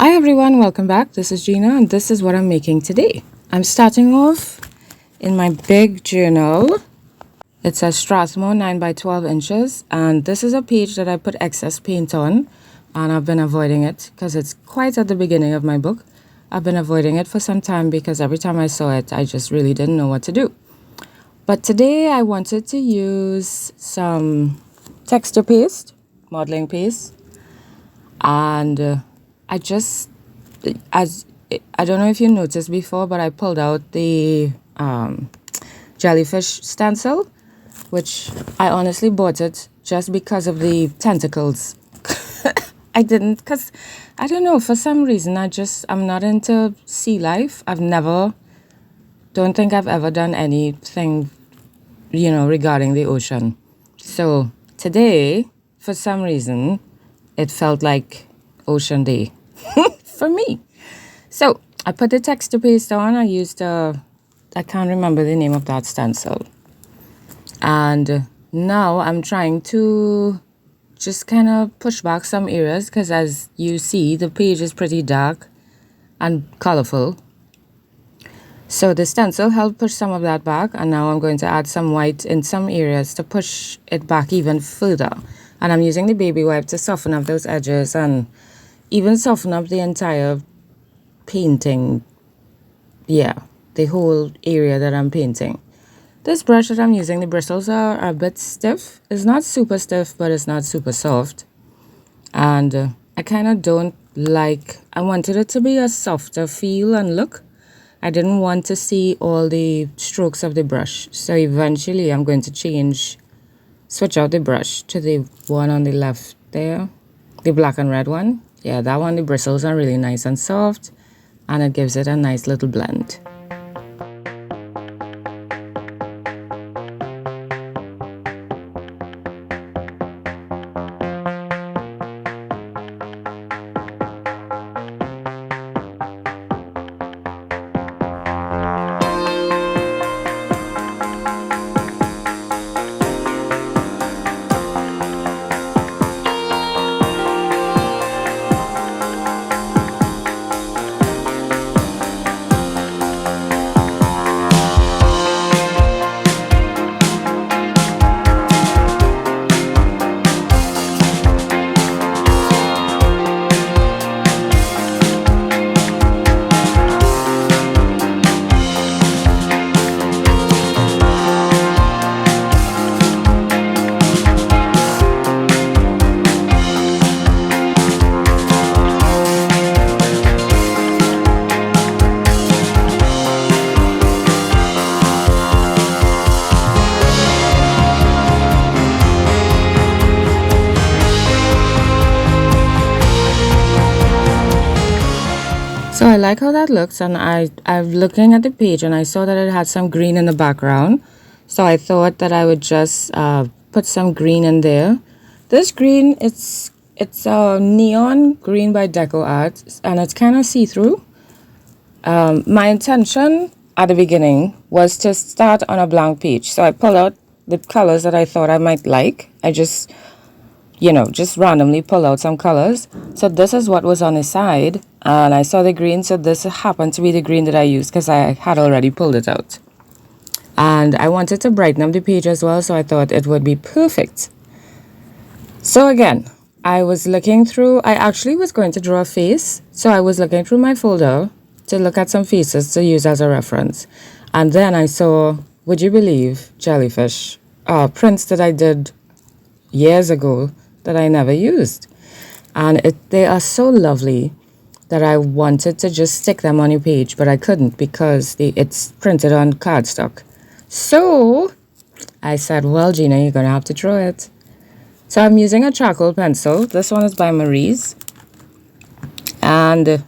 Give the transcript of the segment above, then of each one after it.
Hi everyone, welcome back. This is Gina and this is what I'm making today. I'm starting off in my big journal. It's a Strathmore 9 by 12 inches and this is a page that I put excess paint on and I've been avoiding it because it's quite at the beginning of my book. I've been avoiding it for some time because every time I saw it I just really didn't know what to do. But today I wanted to use some texture paste, modeling paste, and I don't know if you noticed before, but I pulled out the jellyfish stencil, which I honestly bought it just because of the tentacles. I didn't, because I don't know, for some reason I'm not into sea life. Don't think I've ever done anything, regarding the ocean. So today, for some reason, it felt like Ocean Day for me. So I put the texture paste on. I used I can't remember the name of that stencil. And now I'm trying to just kind of push back some areas because as you see, the page is pretty dark and colorful. So the stencil helped push some of that back, and now I'm going to add some white in some areas to push it back even further. And I'm using the baby wipe to soften up those edges and even soften up the entire painting. Yeah, the whole area that I'm painting. This brush that I'm using, the bristles are a bit stiff. It's not super stiff, but it's not super soft. And I kind of don't like, I wanted it to be a softer feel and look. I didn't want to see all the strokes of the brush. So eventually I'm going to switch out the brush to the one on the left there, the black and red one. Yeah, that one, the bristles are really nice and soft, and it gives it a nice little blend. So I like how that looks, and I'm looking at the page and I saw that it had some green in the background. So I thought that I would just put some green in there. This green, it's a neon green by Deco Art, and it's kind of see-through. My intention at the beginning was to start on a blank page. So I pulled out the colors that I thought I might like. I just randomly pull out some colors. So this is what was on the side, and I saw the green, so this happened to be the green that I used because I had already pulled it out. And I wanted to brighten up the page as well, so I thought it would be perfect. So again, I actually was going to draw a face, so I was looking through my folder to look at some faces to use as a reference. And then I saw, would you believe, jellyfish prints that I did years ago that I never used, and they are so lovely that I wanted to just stick them on your page, but I couldn't because it's printed on cardstock. So I said, well, Gina, you're gonna have to draw it. So I'm using a charcoal pencil. This one is by Marie's, and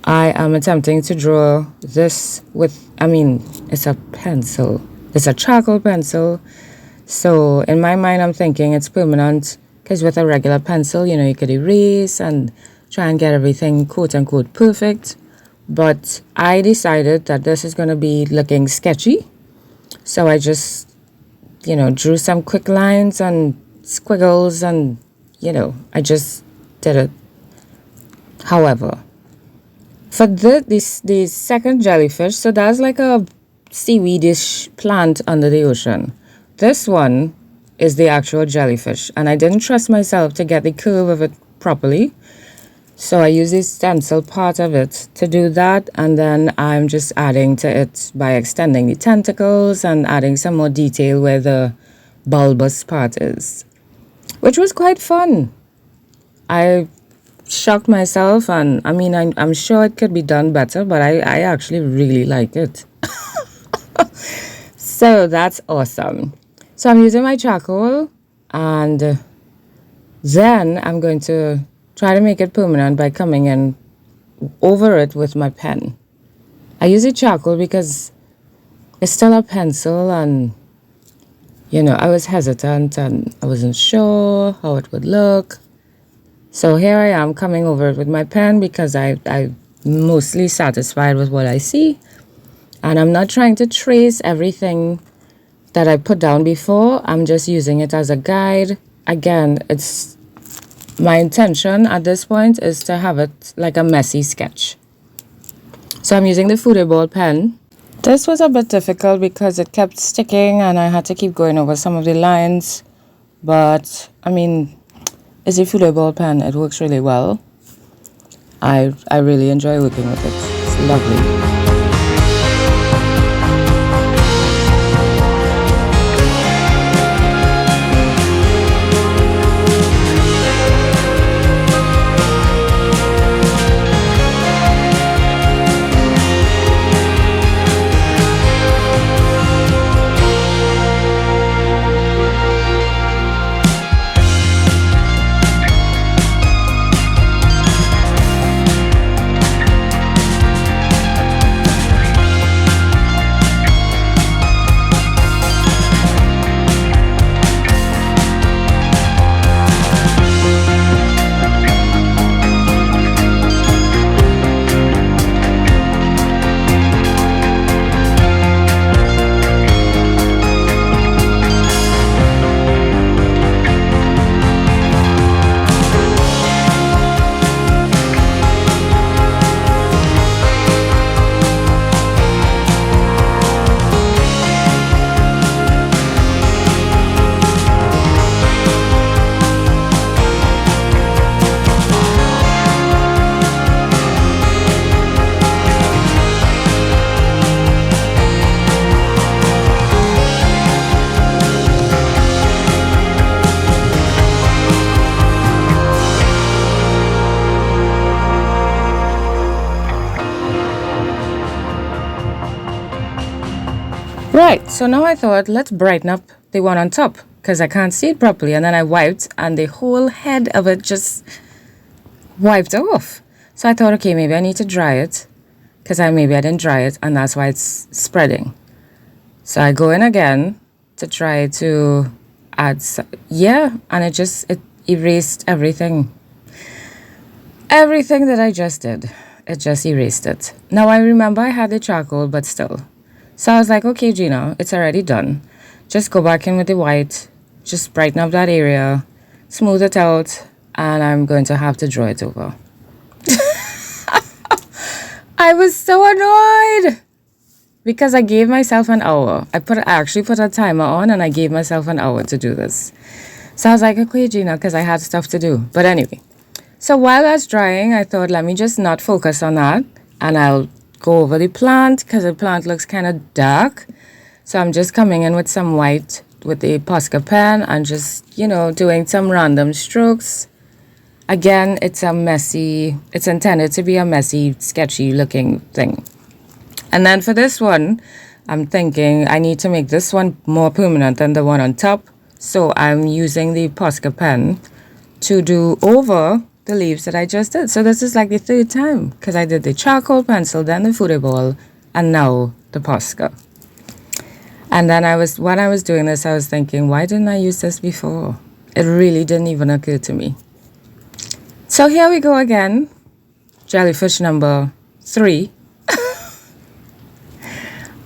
I am attempting to draw this it's a pencil. It's a charcoal pencil. So in my mind, I'm thinking it's permanent because with a regular pencil, you could erase and try and get everything quote unquote perfect. But I decided that this is going to be looking sketchy. So I just, drew some quick lines and squiggles and, I just did it However, for the second jellyfish, so that's like a seaweedish plant under the ocean. This one is the actual jellyfish, and I didn't trust myself to get the curve of it properly. So I use the stencil part of it to do that, and then I'm just adding to it by extending the tentacles and adding some more detail where the bulbous part is, which was quite fun. I shocked myself, and I mean, I'm sure it could be done better, but I actually really like it. So that's awesome. So I'm using my charcoal, and then I'm going to try to make it permanent by coming in over it with my pen. I use the charcoal because it's still a pencil, and I was hesitant and I wasn't sure how it would look. So here I am coming over it with my pen because I'm mostly satisfied with what I see, and I'm not trying to trace everything that I put down before. I'm just using it as a guide. Again, it's my intention at this point is to have it like a messy sketch. So I'm using the Fudeball pen. This was a bit difficult because it kept sticking and I had to keep going over some of the lines. But, I mean, it's a Fudeball pen. It works really well. I really enjoy working with it. It's lovely. Right, so now I thought, let's brighten up the one on top because I can't see it properly. And then I wiped and the whole head of it just wiped off. So I thought, okay, maybe I need to dry it because maybe I didn't dry it and that's why it's spreading. So I go in again to try to add, and it erased everything. Everything that I just did, it just erased it. Now I remember I had the charcoal, but still. So I was like, okay, Gina, it's already done. Just go back in with the white, just brighten up that area, smooth it out, and I'm going to have to draw it over. I was so annoyed because I gave myself an hour. I actually put a timer on and I gave myself an hour to do this. So I was like, okay, Gina, because I had stuff to do. But anyway, so while that's drying, I thought, let me just not focus on that and I'll go over the plant because the plant looks kind of dark. So I'm just coming in with some white with the POSCA pen and just, doing some random strokes. Again, it's intended to be a messy, sketchy looking thing. And then for this one, I'm thinking I need to make this one more permanent than the one on top. So I'm using the POSCA pen to do over the leaves that I just did. So this is like the third time because I did the charcoal pencil, then the Fudeball, and now the POSCA. And then when I was doing this, I was thinking, why didn't I use this before? It really didn't even occur to me. So here we go again. Jellyfish number 3.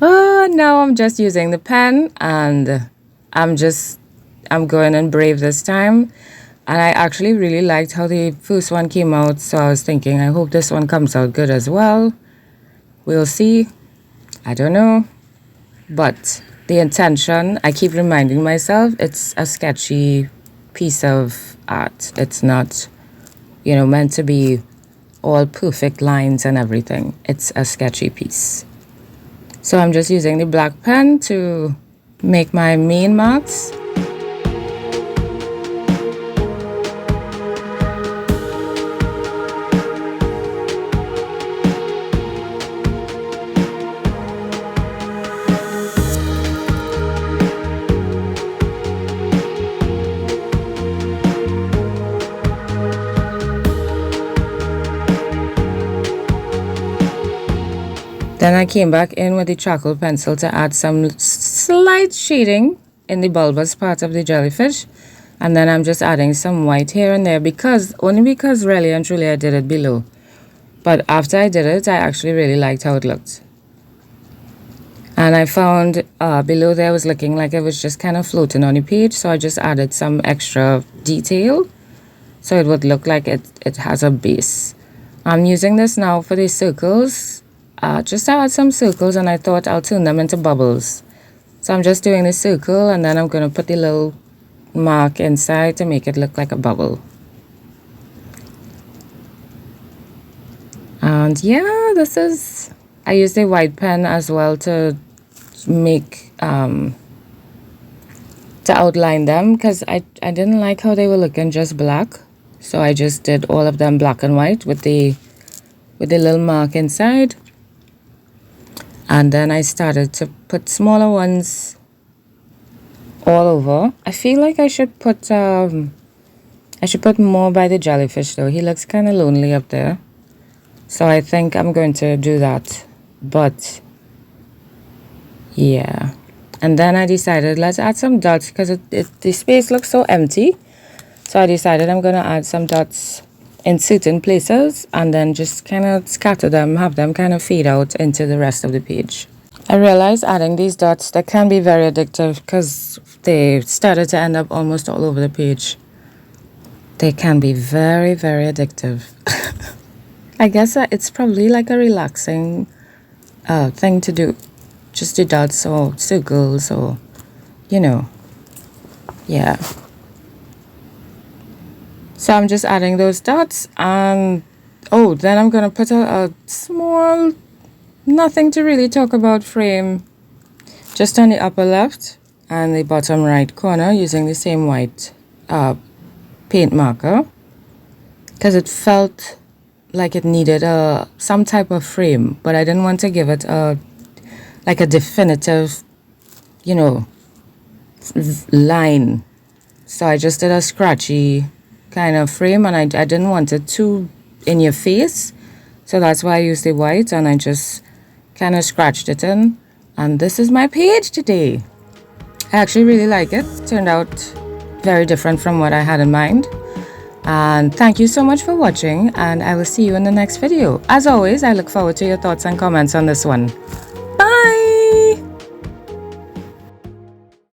Now I'm just using the pen and I'm going in brave this time. And I actually really liked how the first one came out, so I was thinking, I hope this one comes out good as well. We'll see. I don't know. But the intention, I keep reminding myself, it's a sketchy piece of art. It's not, meant to be all perfect lines and everything. It's a sketchy piece. So I'm just using the black pen to make my main marks. Then I came back in with the charcoal pencil to add some slight shading in the bulbous part of the jellyfish. And then I'm just adding some white here and there only because really and truly I did it below. But after I did it, I actually really liked how it looked. And I found below there was looking like it was just kind of floating on the page. So I just added some extra detail so it would look like it has a base. I'm using this now for the circles. Just to add some circles, and I thought I'll turn them into bubbles. So I'm just doing the circle, and then I'm going to put the little mark inside to make it look like a bubble. And yeah, I used a white pen as well to make, to outline them, because I didn't like how they were looking just black. So I just did all of them black and white with the little mark inside. And then I started to put smaller ones all over. I feel like I should put more by the jellyfish though. He looks kind of lonely up there. So I think I'm going to do that. But yeah. And then I decided let's add some dots because the space looks so empty. So I decided I'm going to add some dots in certain places and then just kind of scatter them, have them kind of fade out into the rest of the page. I realized adding these dots, they can be very addictive because they started to end up almost all over the page. They can be very, very addictive. I guess it's probably like a relaxing thing to do. Just do dots or circles or, yeah. So I'm just adding those dots and then I'm going to put a small, nothing to really talk about frame just on the upper left and the bottom right corner using the same white paint marker because it felt like it needed some type of frame, but I didn't want to give it a definitive, line. So I just did a scratchy kind of frame and I didn't want it too in your face, so that's why I used the white and I just kind of scratched it in, and this is my page today. I actually really like it. Turned out very different from what I had in mind, and thank you so much for watching, and I will see you in the next video. As always, I look forward to your thoughts and comments on this one.